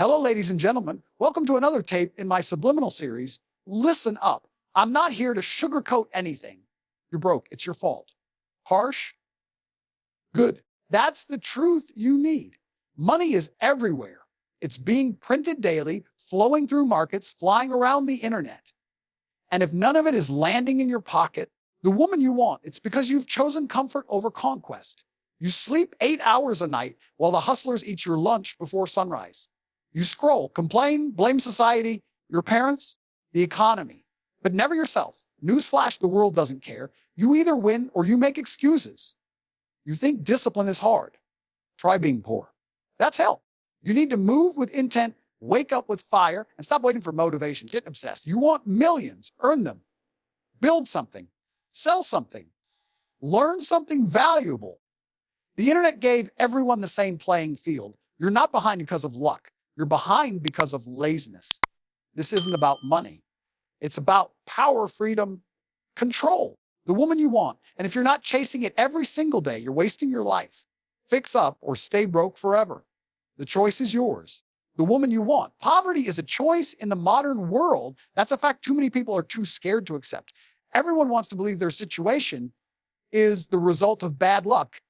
Hello, ladies and gentlemen. Welcome to another tape in my subliminal series. Listen up. I'm not here to sugarcoat anything. You're broke. It's your fault. Harsh? Good. That's the truth you need. Money is everywhere. It's being printed daily, flowing through markets, flying around the internet. And if none of it is landing in your pocket, the woman you want, it's because you've chosen comfort over conquest. You sleep 8 hours a night while the hustlers eat your lunch before sunrise. You scroll, complain, blame society, your parents, the economy, but never yourself. Newsflash, the world doesn't care. You either win or you make excuses. You think discipline is hard. Try being poor. That's hell. You need to move with intent, wake up with fire, and stop waiting for motivation. Get obsessed. You want millions. Earn them. Build something. Sell something. Learn something valuable. The internet gave everyone the same playing field. You're not behind because of luck. You're behind because of laziness. This isn't about money. It's about power, freedom, control. The woman you want. And if you're not chasing it every single day, you're wasting your life. Fix up or stay broke forever. The choice is yours. The woman you want. Poverty is a choice in the modern world. That's a fact too many people are too scared to accept. Everyone wants to believe their situation is the result of bad luck.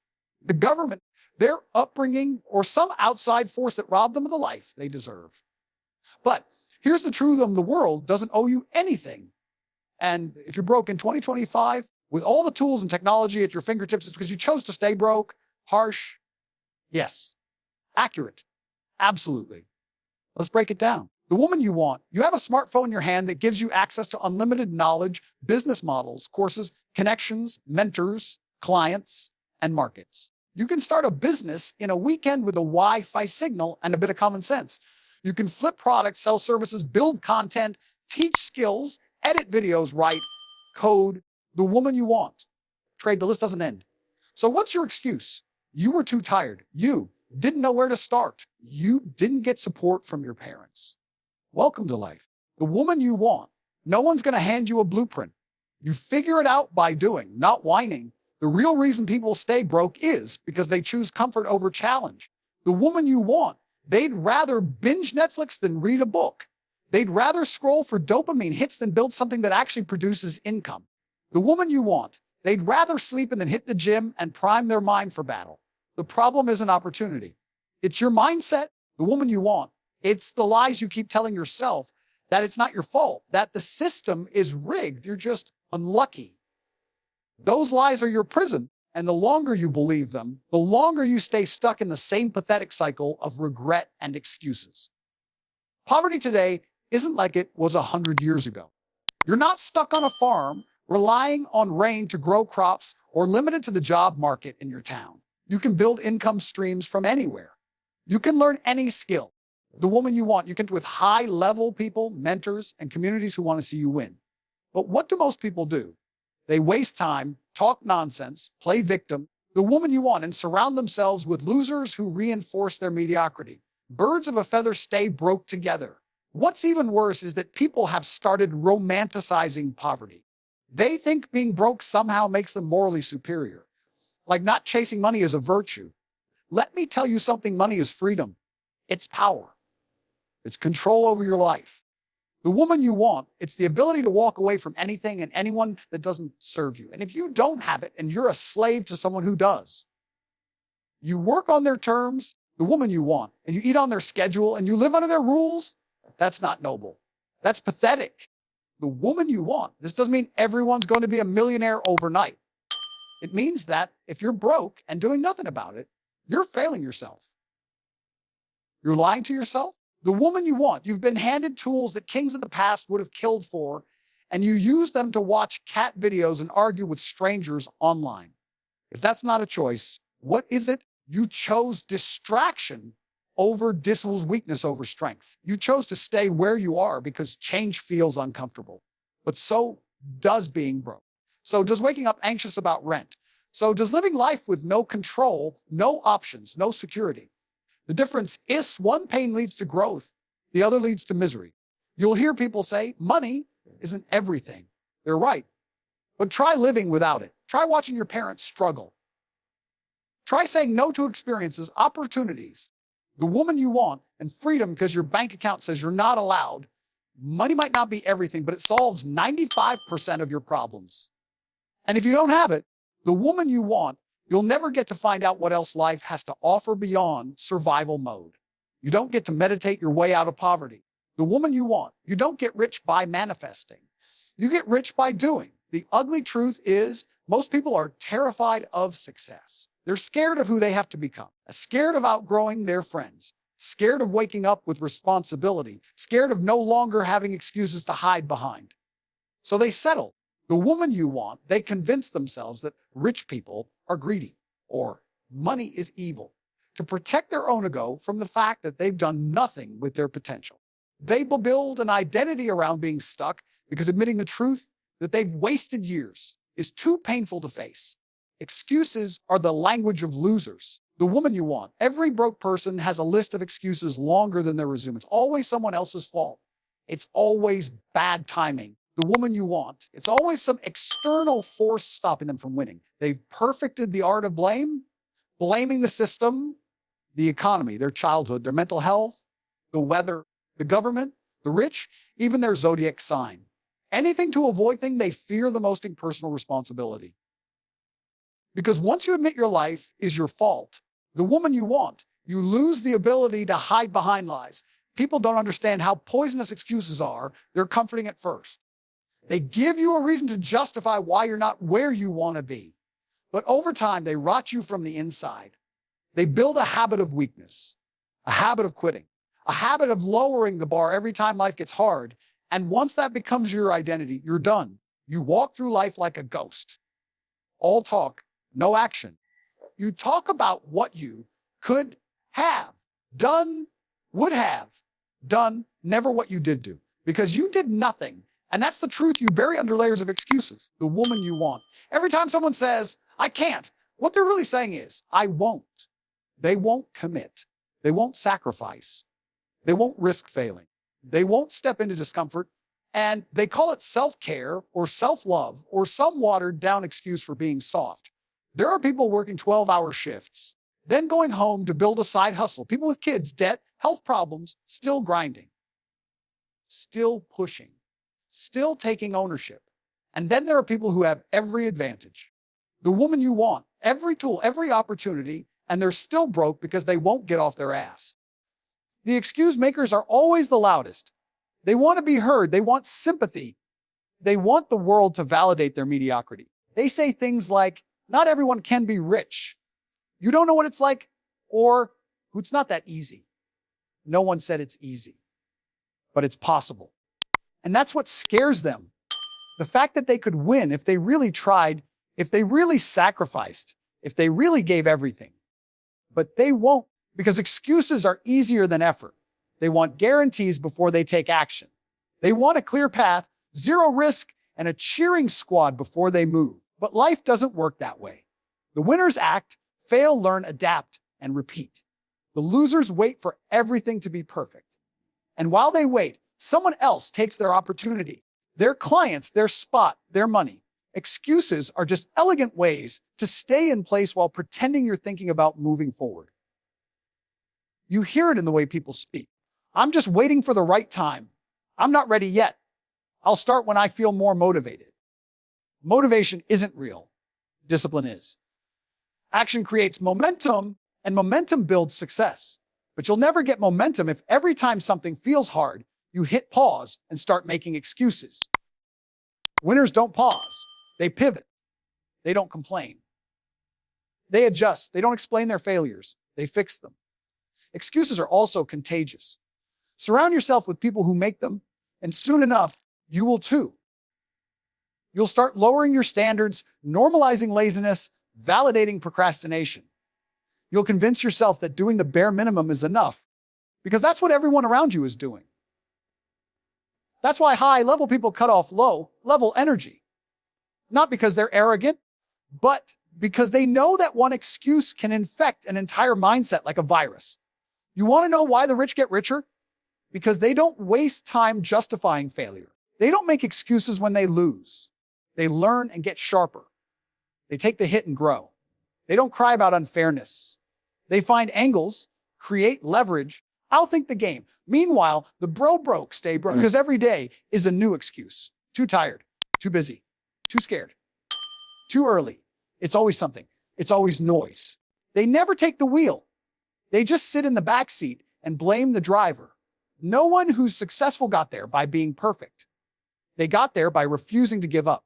The government, their upbringing, or some outside force that robbed them of the life they deserve. But here's the truth: the world doesn't owe you anything. And if you're broke in 2025, with all the tools and technology at your fingertips, it's because you chose to stay broke. Harsh? Yes. Accurate? Absolutely. Let's break it down. The woman you want. You have a smartphone in your hand that gives you access to unlimited knowledge, business models, courses, connections, mentors, clients, and markets. You can start a business in a weekend with a Wi-Fi signal and a bit of common sense. You can flip products, sell services, build content, teach skills, edit videos, write, code. The woman you want. Trade, the list doesn't end. So what's your excuse? You were too tired. You didn't know where to start. You didn't get support from your parents. Welcome to life. The woman you want. No one's going to hand you a blueprint. You figure it out by doing, not whining. The real reason people stay broke is because they choose comfort over challenge. The woman you want. They'd rather binge Netflix than read a book. They'd rather scroll for dopamine hits than build something that actually produces income. The woman you want. They'd rather sleep and then hit the gym and prime their mind for battle. The problem isn't opportunity. It's your mindset. The woman you want. It's the lies you keep telling yourself that it's not your fault, that the system is rigged. You're just unlucky. Those lies are your prison, and the longer you believe them, the longer you stay stuck in the same pathetic cycle of regret and excuses. Poverty today isn't like it was 100 years ago. You're not stuck on a farm, relying on rain to grow crops, or limited to the job market in your town. You can build income streams from anywhere. You can learn any skill. The woman you want, you can with high-level people, mentors, and communities who want to see you win. But what do most people do? They waste time, talk nonsense, play victim, the woman you want, and surround themselves with losers who reinforce their mediocrity. Birds of a feather stay broke together. What's even worse is that people have started romanticizing poverty. They think being broke somehow makes them morally superior. Like not chasing money is a virtue. Let me tell you something: money is freedom. It's power. It's control over your life. The woman you want, it's the ability to walk away from anything and anyone that doesn't serve you. And if you don't have it and you're a slave to someone who does, you work on their terms, the woman you want, and you eat on their schedule and you live under their rules, that's not noble. That's pathetic. The woman you want, this doesn't mean everyone's going to be a millionaire overnight. It means that if you're broke and doing nothing about it, you're failing yourself. You're lying to yourself. The woman you want, you've been handed tools that kings of the past would have killed for, and you use them to watch cat videos and argue with strangers online. If that's not a choice, what is it? You chose distraction over weakness over strength. You chose to stay where you are because change feels uncomfortable. But so does being broke. So does waking up anxious about rent. So does living life with no control, no options, no security. The difference is one pain leads to growth, the other leads to misery. You'll hear people say, money isn't everything. They're right. But try living without it. Try watching your parents struggle. Try saying no to experiences, opportunities the woman you want, and freedom because your bank account says you're not allowed. Money might not be everything, but it solves 95% of your problems. And if you don't have it, the woman you want, you'll never get to find out what else life has to offer beyond survival mode. You don't get to meditate your way out of poverty. The woman you want, you don't get rich by manifesting. You get rich by doing. The ugly truth is most people are terrified of success. They're scared of who they have to become, scared of outgrowing their friends, scared of waking up with responsibility, scared of no longer having excuses to hide behind. So they settle. The woman you want, they convince themselves that rich people are greedy or money is evil to protect their own ego from the fact that they've done nothing with their potential. They will build an identity around being stuck because admitting the truth that they've wasted years is too painful to face. Excuses are the language of losers. The woman you want, every broke person has a list of excuses longer than their resume. It's always someone else's fault. It's always bad timing. The woman you want, it's always some external force stopping them from winning. They've perfected the art of blame, blaming the system, the economy, their childhood, their mental health, the weather, the government, the rich, even their zodiac sign. Anything to avoid things they fear the most in personal responsibility. Because once you admit your life is your fault, the woman you want, you lose the ability to hide behind lies. People don't understand how poisonous excuses are. They're comforting at first. They give you a reason to justify why you're not where you want to be. But over time, they rot you from the inside. They build a habit of weakness, a habit of quitting, a habit of lowering the bar every time life gets hard. And once that becomes your identity, you're done. You walk through life like a ghost. All talk, no action. You talk about what you could have done, would have done, never what you did do. Because you did nothing. And that's the truth you bury under layers of excuses. The woman you want. Every time someone says, I can't, what they're really saying is, I won't. They won't commit. They won't sacrifice. They won't risk failing. They won't step into discomfort. And they call it self-care or self-love or some watered down excuse for being soft. There are people working 12-hour shifts, then going home to build a side hustle. People with kids, debt, health problems, still grinding, still pushing, still taking ownership. And then there are people who have every advantage. The woman you want, every tool, every opportunity, and they're still broke because they won't get off their ass. The excuse makers are always the loudest. They want to be heard. They want sympathy. They want the world to validate their mediocrity. They say things like, not everyone can be rich. You don't know what it's like, or it's not that easy. No one said it's easy, but it's possible. And that's what scares them. The fact that they could win if they really tried, if they really sacrificed, if they really gave everything. But they won't, because excuses are easier than effort. They want guarantees before they take action. They want a clear path, zero risk, and a cheering squad before they move. But life doesn't work that way. The winners act, fail, learn, adapt, and repeat. The losers wait for everything to be perfect. And while they wait, someone else takes their opportunity, their clients, their spot, their money. Excuses are just elegant ways to stay in place while pretending you're thinking about moving forward. You hear it in the way people speak. I'm just waiting for the right time. I'm not ready yet. I'll start when I feel more motivated. Motivation isn't real. Discipline is. Action creates momentum, and momentum builds success. But you'll never get momentum if every time something feels hard, you hit pause and start making excuses. Winners don't pause. They pivot. They don't complain. They adjust. They don't explain their failures. They fix them. Excuses are also contagious. Surround yourself with people who make them, and soon enough, you will too. You'll start lowering your standards, normalizing laziness, validating procrastination. You'll convince yourself that doing the bare minimum is enough, because that's what everyone around you is doing. That's why high-level people cut off low-level energy. Not because they're arrogant, but because they know that one excuse can infect an entire mindset like a virus. You want to know why the rich get richer? Because they don't waste time justifying failure. They don't make excuses when they lose. They learn and get sharper. They take the hit and grow. They don't cry about unfairness. They find angles, create leverage, outthink the game. Meanwhile, the broke stay broke because every day is a new excuse. Too tired, too busy, too scared, too early. It's always something. It's always noise. They never take the wheel. They just sit in the back seat and blame the driver. No one who's successful got there by being perfect. They got there by refusing to give up.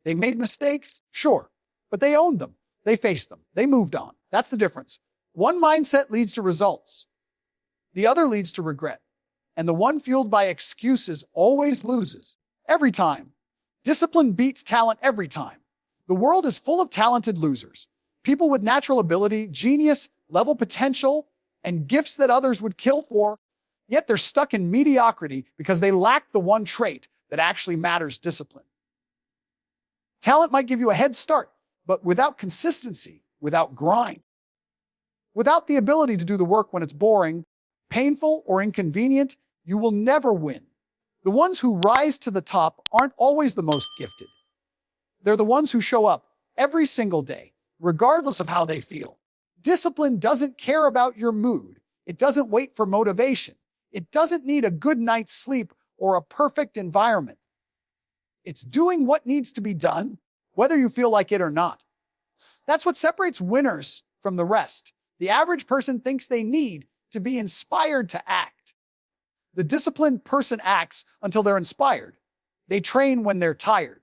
They made mistakes, sure, but they owned them. They faced them. They moved on. That's the difference. One mindset leads to results. The other leads to regret. And the one fueled by excuses always loses. Every time. Discipline beats talent every time. The world is full of talented losers. People with natural ability, genius, level potential, and gifts that others would kill for. Yet they're stuck in mediocrity because they lack the one trait that actually matters: discipline. Talent might give you a head start, but without consistency, without grind, without the ability to do the work when it's boring, painful, or inconvenient, you will never win. The ones who rise to the top aren't always the most gifted. They're the ones who show up every single day, regardless of how they feel. Discipline doesn't care about your mood. It doesn't wait for motivation. It doesn't need a good night's sleep or a perfect environment. It's doing what needs to be done, whether you feel like it or not. That's what separates winners from the rest. The average person thinks they need to be inspired to act. The disciplined person acts until they're inspired. They train when they're tired.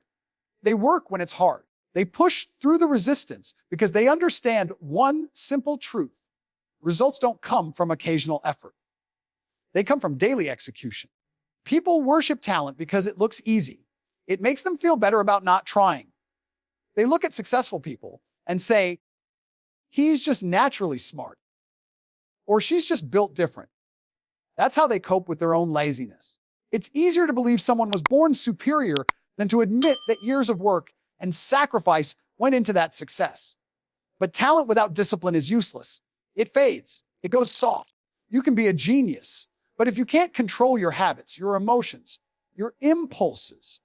They work when it's hard. They push through the resistance because they understand one simple truth: results don't come from occasional effort. They come from daily execution. People worship talent because it looks easy. It makes them feel better about not trying. They look at successful people and say, he's just naturally smart, or she's just built different. That's how they cope with their own laziness. It's easier to believe someone was born superior than to admit that years of work and sacrifice went into that success. But talent without discipline is useless. It fades. It goes soft. You can be a genius, but if you can't control your habits, your emotions, your impulses,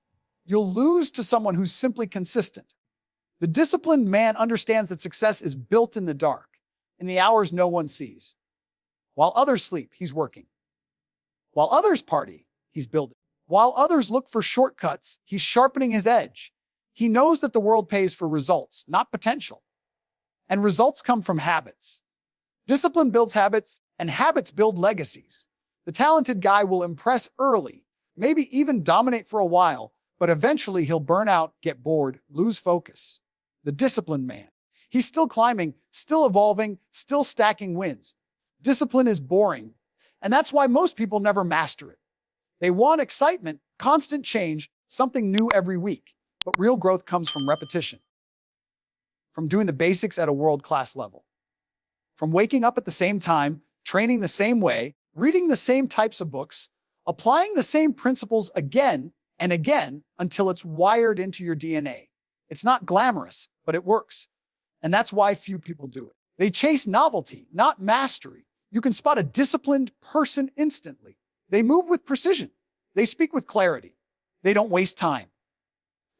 you'll lose to someone who's simply consistent. The disciplined man understands that success is built in the dark, in the hours no one sees. While others sleep, he's working. While others party, he's building. While others look for shortcuts, he's sharpening his edge. He knows that the world pays for results, not potential. And results come from habits. Discipline builds habits, and habits build legacies. The talented guy will impress early, maybe even dominate for a while, but eventually he'll burn out, get bored, lose focus. The disciplined man. He's still climbing, still evolving, still stacking wins. Discipline is boring, and that's why most people never master it. They want excitement, constant change, something new every week. But real growth comes from repetition, from doing the basics at a world-class level, from waking up at the same time, training the same way, reading the same types of books, applying the same principles again and again until it's wired into your DNA. It's not glamorous, but it works. And that's why few people do it. They chase novelty, not mastery. You can spot a disciplined person instantly. They move with precision. They speak with clarity. They don't waste time.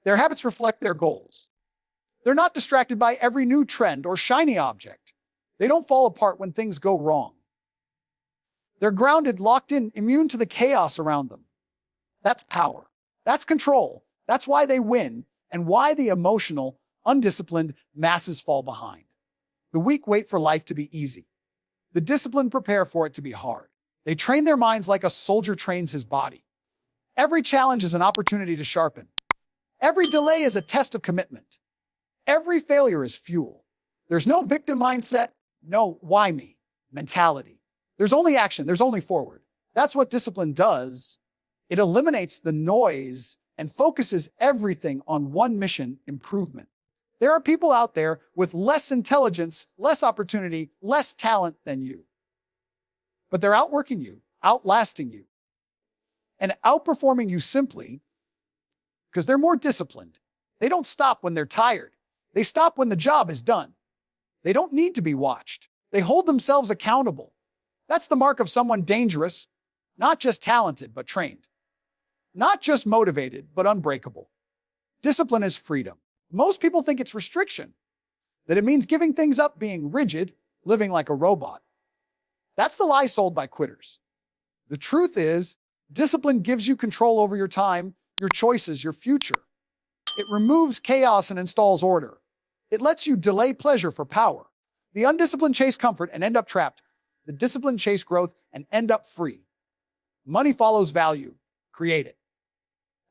Their habits reflect their goals. They're not distracted by every new trend or shiny object. They don't fall apart when things go wrong. They're grounded, locked in, immune to the chaos around them. That's power. That's control. That's why they win, and why the emotional, undisciplined masses fall behind. The weak wait for life to be easy. The disciplined prepare for it to be hard. They train their minds like a soldier trains his body. Every challenge is an opportunity to sharpen. Every delay is a test of commitment. Every failure is fuel. There's no victim mindset, no why me mentality. There's only action, there's only forward. That's what discipline does. It eliminates the noise and focuses everything on one mission: improvement. There are people out there with less intelligence, less opportunity, less talent than you. But they're outworking you, outlasting you, and outperforming you simply because they're more disciplined. They don't stop when they're tired. They stop when the job is done. They don't need to be watched. They hold themselves accountable. That's the mark of someone dangerous, not just talented, but trained. Not just motivated, but unbreakable. Discipline is freedom. Most people think it's restriction, that it means giving things up, being rigid, living like a robot. That's the lie sold by quitters. The truth is, discipline gives you control over your time, your choices, your future. It removes chaos and installs order. It lets you delay pleasure for power. The undisciplined chase comfort and end up trapped. The disciplined chase growth and end up free. Money follows value. Create it.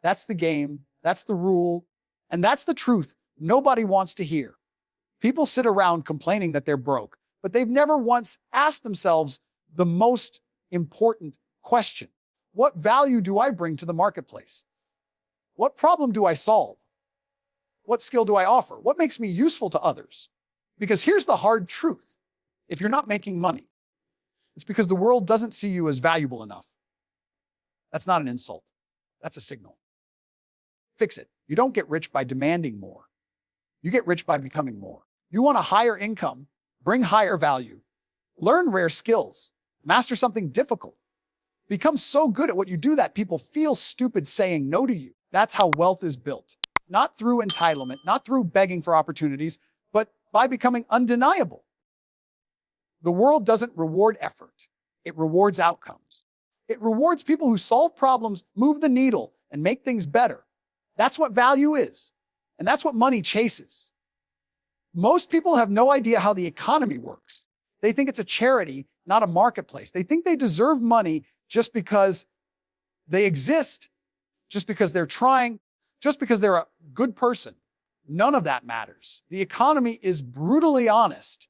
That's the game. That's the rule. And that's the truth nobody wants to hear. People sit around complaining that they're broke, but they've never once asked themselves the most important question. What value do I bring to the marketplace? What problem do I solve? What skill do I offer? What makes me useful to others? Because here's the hard truth. If you're not making money, it's because the world doesn't see you as valuable enough. That's not an insult. That's a signal. Fix it. You don't get rich by demanding more. You get rich by becoming more. You want a higher income, bring higher value, learn rare skills, master something difficult. Become so good at what you do that people feel stupid saying no to you. That's how wealth is built. Not through entitlement, not through begging for opportunities, but by becoming undeniable. The world doesn't reward effort. It rewards outcomes. It rewards people who solve problems, move the needle, and make things better. That's what value is. And that's what money chases. Most people have no idea how the economy works. They think it's a charity, not a marketplace. They think they deserve money just because they exist, just because they're trying, just because they're a good person. None of that matters. The economy is brutally honest.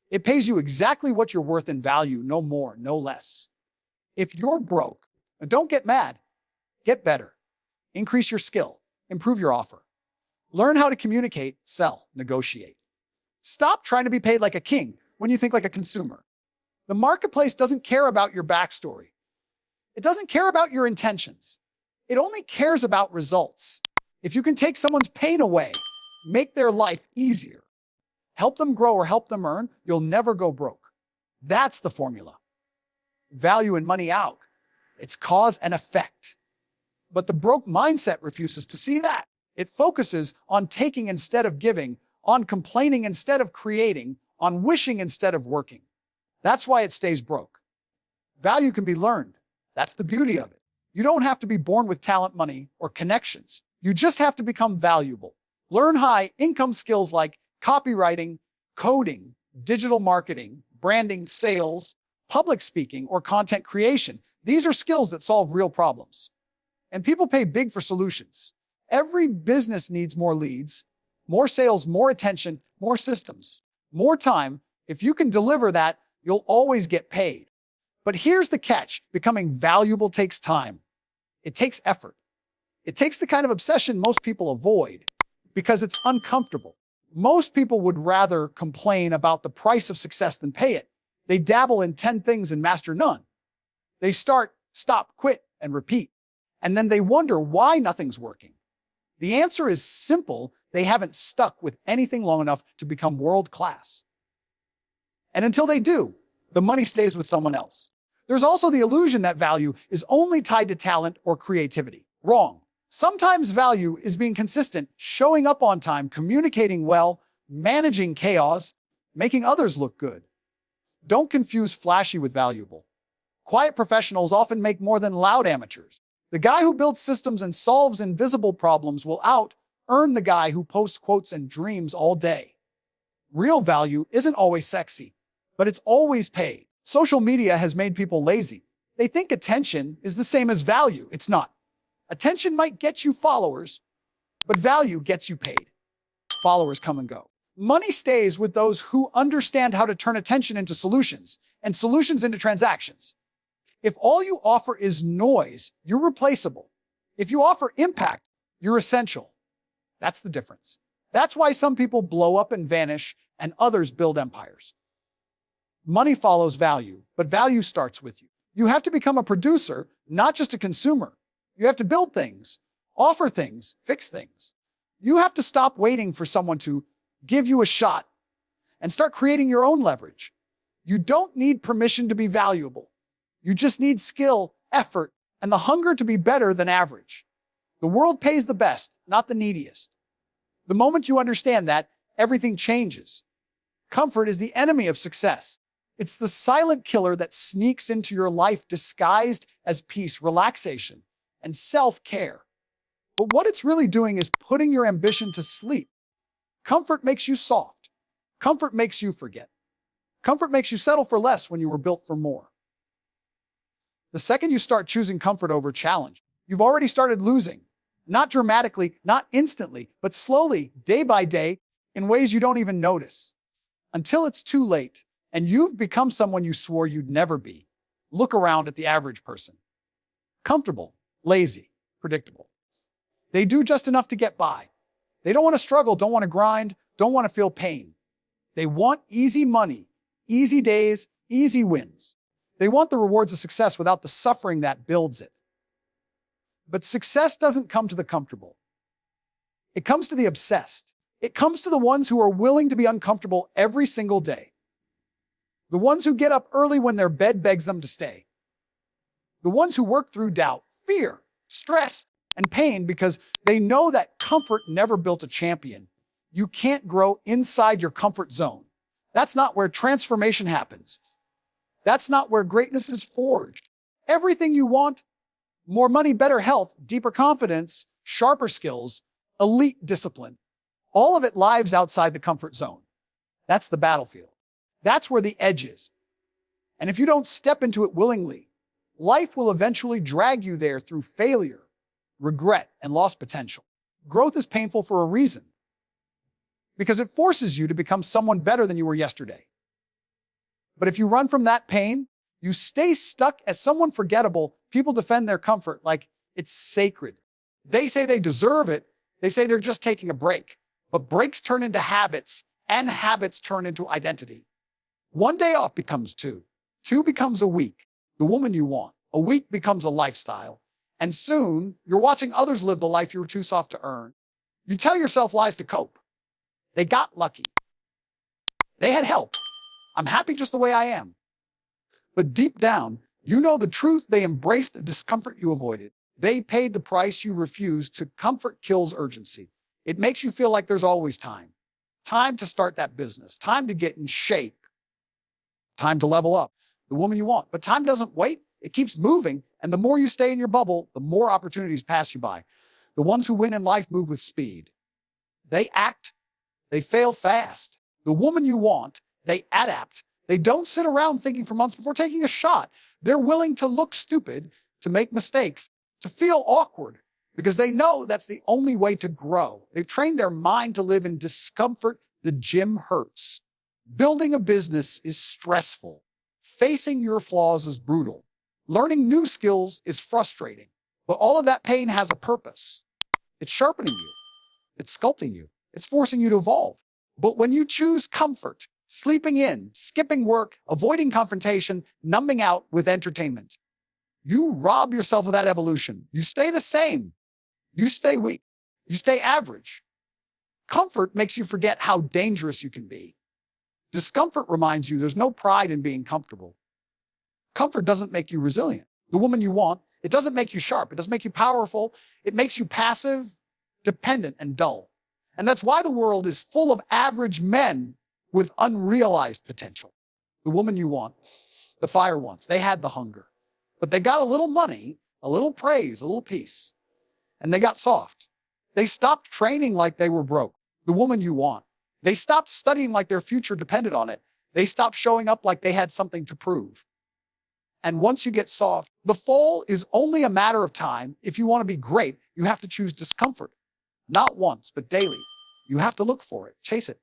It pays you exactly what you're worth in value, no more, no less. If you're broke, don't get mad. Get better. Increase your skill. Improve your offer. Learn how to communicate, sell, negotiate. Stop trying to be paid like a king when you think like a consumer. The marketplace doesn't care about your backstory. It doesn't care about your intentions. It only cares about results. If you can take someone's pain away, make their life easier, help them grow or help them earn, you'll never go broke. That's the formula. Value and money out. It's cause and effect. But the broke mindset refuses to see that. It focuses on taking instead of giving, on complaining instead of creating, on wishing instead of working. That's why it stays broke. Value can be learned. That's the beauty of it. You don't have to be born with talent, money, or connections. You just have to become valuable. Learn high-income skills like copywriting, coding, digital marketing, branding, sales, public speaking, or content creation. These are skills that solve real problems. And people pay big for solutions. Every business needs more leads, more sales, more attention, more systems, more time. If you can deliver that, you'll always get paid. But here's the catch. Becoming valuable takes time. It takes effort. It takes the kind of obsession most people avoid because it's uncomfortable. Most people would rather complain about the price of success than pay it. They dabble in 10 things and master none. They start, stop, quit, and repeat. And then they wonder why nothing's working. The answer is simple. They haven't stuck with anything long enough to become world class. And until they do, the money stays with someone else. There's also the illusion that value is only tied to talent or creativity. Wrong. Sometimes value is being consistent, showing up on time, communicating well, managing chaos, making others look good. Don't confuse flashy with valuable. Quiet professionals often make more than loud amateurs. The guy who builds systems and solves invisible problems will out-earn the guy who posts quotes and dreams all day. Real value isn't always sexy, but it's always paid. Social media has made people lazy. They think attention is the same as value. It's not. Attention might get you followers, but value gets you paid. Followers come and go. Money stays with those who understand how to turn attention into solutions and solutions into transactions. If all you offer is noise, you're replaceable. If you offer impact, you're essential. That's the difference. That's why some people blow up and vanish and others build empires. Money follows value, but value starts with you. You have to become a producer, not just a consumer. You have to build things, offer things, fix things. You have to stop waiting for someone to give you a shot and start creating your own leverage. You don't need permission to be valuable. You just need skill, effort, and the hunger to be better than average. The world pays the best, not the neediest. The moment you understand that, everything changes. Comfort is the enemy of success. It's the silent killer that sneaks into your life disguised as peace, relaxation, and self-care. But what it's really doing is putting your ambition to sleep. Comfort makes you soft. Comfort makes you forget. Comfort makes you settle for less when you were built for more. The second you start choosing comfort over challenge, you've already started losing. Not dramatically, not instantly, but slowly, day by day, in ways you don't even notice. Until it's too late, and you've become someone you swore you'd never be. Look around at the average person. Comfortable, lazy, predictable. They do just enough to get by. They don't want to struggle, don't want to grind, don't want to feel pain. They want easy money, easy days, easy wins. They want the rewards of success without the suffering that builds it. But success doesn't come to the comfortable. It comes to the obsessed. It comes to the ones who are willing to be uncomfortable every single day. The ones who get up early when their bed begs them to stay. The ones who work through doubt, fear, stress, and pain because they know that comfort never built a champion. You can't grow inside your comfort zone. That's not where transformation happens. That's not where greatness is forged. Everything you want, more money, better health, deeper confidence, sharper skills, elite discipline, all of it lives outside the comfort zone. That's the battlefield. That's where the edge is. And if you don't step into it willingly, life will eventually drag you there through failure, regret, and lost potential. Growth is painful for a reason, because it forces you to become someone better than you were yesterday. But if you run from that pain, you stay stuck as someone forgettable. People defend their comfort like it's sacred. They say they deserve it. They say they're just taking a break. But breaks turn into habits, and habits turn into identity. One day off becomes two. Two becomes a week, the woman you want. A week becomes a lifestyle. And soon, you're watching others live the life you were too soft to earn. You tell yourself lies to cope. They got lucky. They had help. I'm happy just the way I am. But deep down, you know the truth. They embraced the discomfort you avoided. They paid the price you refused to. Comfort kills urgency. It makes you feel like there's always time. Time to start that business. Time to get in shape. Time to level up. The woman you want. But time doesn't wait. It keeps moving. And the more you stay in your bubble, the more opportunities pass you by. The ones who win in life move with speed. They act. They fail fast. The woman you want, they adapt. They don't sit around thinking for months before taking a shot. They're willing to look stupid, to make mistakes, to feel awkward, because they know that's the only way to grow. They've trained their mind to live in discomfort. The gym hurts. Building a business is stressful. Facing your flaws is brutal. Learning new skills is frustrating. But all of that pain has a purpose. It's sharpening you. It's sculpting you. It's forcing you to evolve. But when you choose comfort, sleeping in, skipping work, avoiding confrontation, numbing out with entertainment, you rob yourself of that evolution. You stay the same. You stay weak. You stay average. Comfort makes you forget how dangerous you can be. Discomfort reminds you there's no pride in being comfortable. Comfort doesn't make you resilient. The woman you want, it doesn't make you sharp. It doesn't make you powerful. It makes you passive, dependent, and dull. And that's why the world is full of average men with unrealized potential. The woman you want, the fire ones, they had the hunger. But they got a little money, a little praise, a little peace. And they got soft. They stopped training like they were broke. The woman you want. They stopped studying like their future depended on it. They stopped showing up like they had something to prove. And once you get soft, the fall is only a matter of time. If you want to be great, you have to choose discomfort. Not once, but daily. You have to look for it, chase it,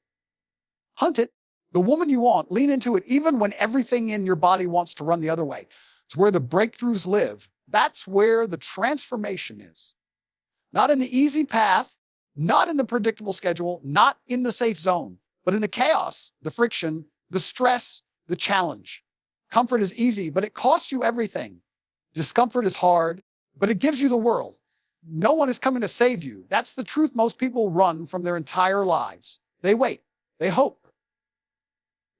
hunt it. The woman you want, lean into it even when everything in your body wants to run the other way. It's where the breakthroughs live. That's where the transformation is. Not in the easy path, not in the predictable schedule, not in the safe zone, but in the chaos, the friction, the stress, the challenge. Comfort is easy, but it costs you everything. Discomfort is hard, but it gives you the world. No one is coming to save you. That's the truth. Most people run from their entire lives. They wait. They hope.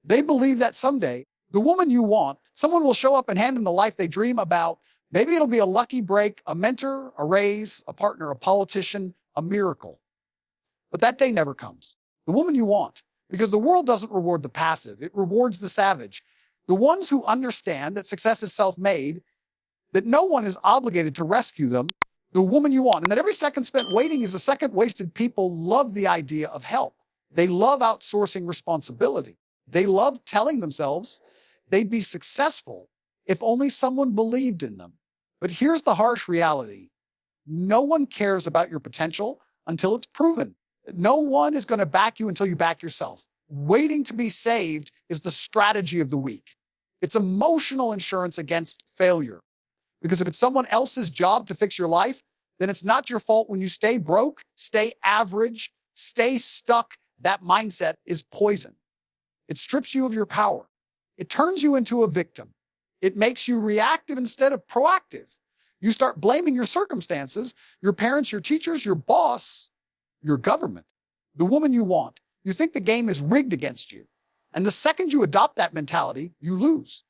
They believe that someday, the woman you want, someone will show up and hand them the life they dream about. Maybe it'll be a lucky break, a mentor, a raise, a partner, a politician, a miracle. But that day never comes. The woman you want, because the world doesn't reward the passive. It rewards the savage. The ones who understand that success is self-made, that no one is obligated to rescue them, the woman you want, and that every second spent waiting is a second wasted. People love the idea of help. They love outsourcing responsibility. They love telling themselves they'd be successful if only someone believed in them. But here's the harsh reality. No one cares about your potential until it's proven. No one is going to back you until you back yourself. Waiting to be saved is the strategy of the weak. It's emotional insurance against failure. Because if it's someone else's job to fix your life, then it's not your fault when you stay broke, stay average, stay stuck. That mindset is poison. It strips you of your power. It turns you into a victim. It makes you reactive instead of proactive. You start blaming your circumstances, your parents, your teachers, your boss, your government, the woman you want. You think the game is rigged against you. And the second you adopt that mentality, you lose.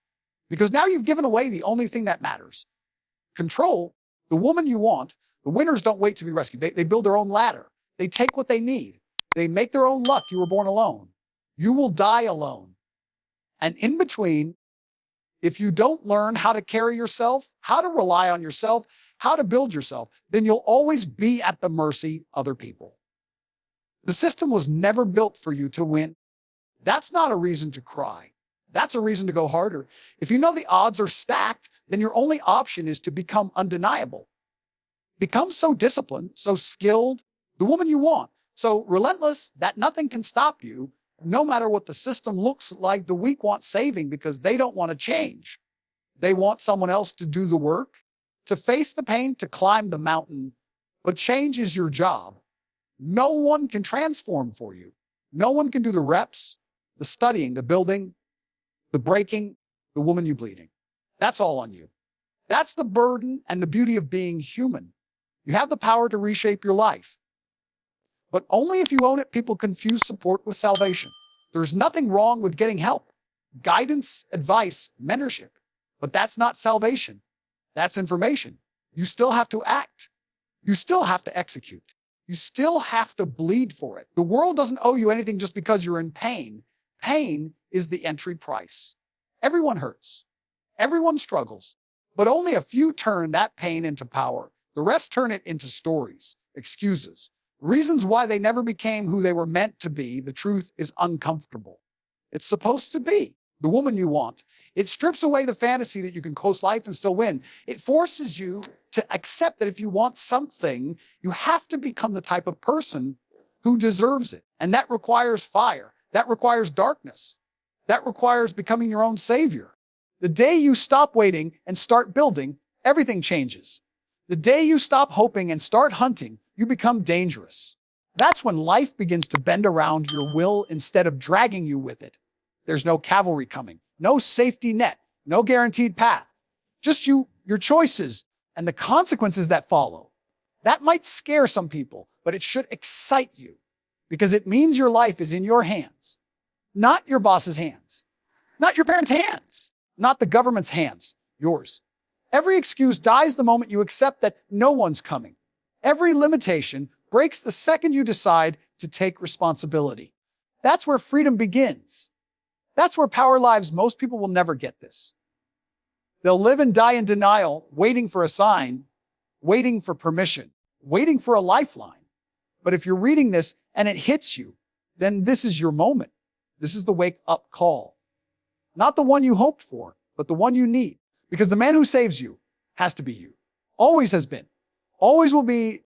Because now you've given away the only thing that matters. Control. The woman you want. The winners don't wait to be rescued. They build their own ladder. They take what they need. They make their own luck. You were born alone. You will die alone. And in between, if you don't learn how to carry yourself, how to rely on yourself, how to build yourself, then you'll always be at the mercy of other people. The system was never built for you to win. That's not a reason to cry. That's a reason to go harder. If you know the odds are stacked, then your only option is to become undeniable. Become so disciplined, so skilled, the woman you want, so relentless that nothing can stop you. No matter what the system looks like, the weak want saving because they don't want to change. They want someone else to do the work, to face the pain, to climb the mountain. But change is your job. No one can transform for you. No one can do the reps, the studying, the building, the breaking, the woman you bleeding. That's all on you. That's the burden and the beauty of being human. You have the power to reshape your life. But only if you own it. People confuse support with salvation. There's nothing wrong with getting help, guidance, advice, mentorship. But that's not salvation. That's information. You still have to act. You still have to execute. You still have to bleed for it. The world doesn't owe you anything just because you're in pain. Pain is the entry price. Everyone hurts. Everyone struggles. But only a few turn that pain into power. The rest turn it into stories, excuses, reasons why they never became who they were meant to be. The truth is uncomfortable. It's supposed to be the woman you want. It strips away the fantasy that you can coast life and still win. It forces you to accept that if you want something, you have to become the type of person who deserves it. And that requires fire. That requires darkness. That requires becoming your own savior. The day you stop waiting and start building, everything changes. The day you stop hoping and start hunting, you become dangerous. That's when life begins to bend around your will instead of dragging you with it. There's no cavalry coming, no safety net, no guaranteed path. Just you, your choices, and the consequences that follow. That might scare some people, but it should excite you because it means your life is in your hands, not your boss's hands, not your parents' hands, not the government's hands, yours. Every excuse dies the moment you accept that no one's coming. Every limitation breaks the second you decide to take responsibility. That's where freedom begins. That's where power lives. Most people will never get this. They'll live and die in denial, waiting for a sign, waiting for permission, waiting for a lifeline. But if you're reading this and it hits you, then this is your moment. This is the wake-up call. Not the one you hoped for, but the one you need. Because the man who saves you has to be you. Always has been. Always will be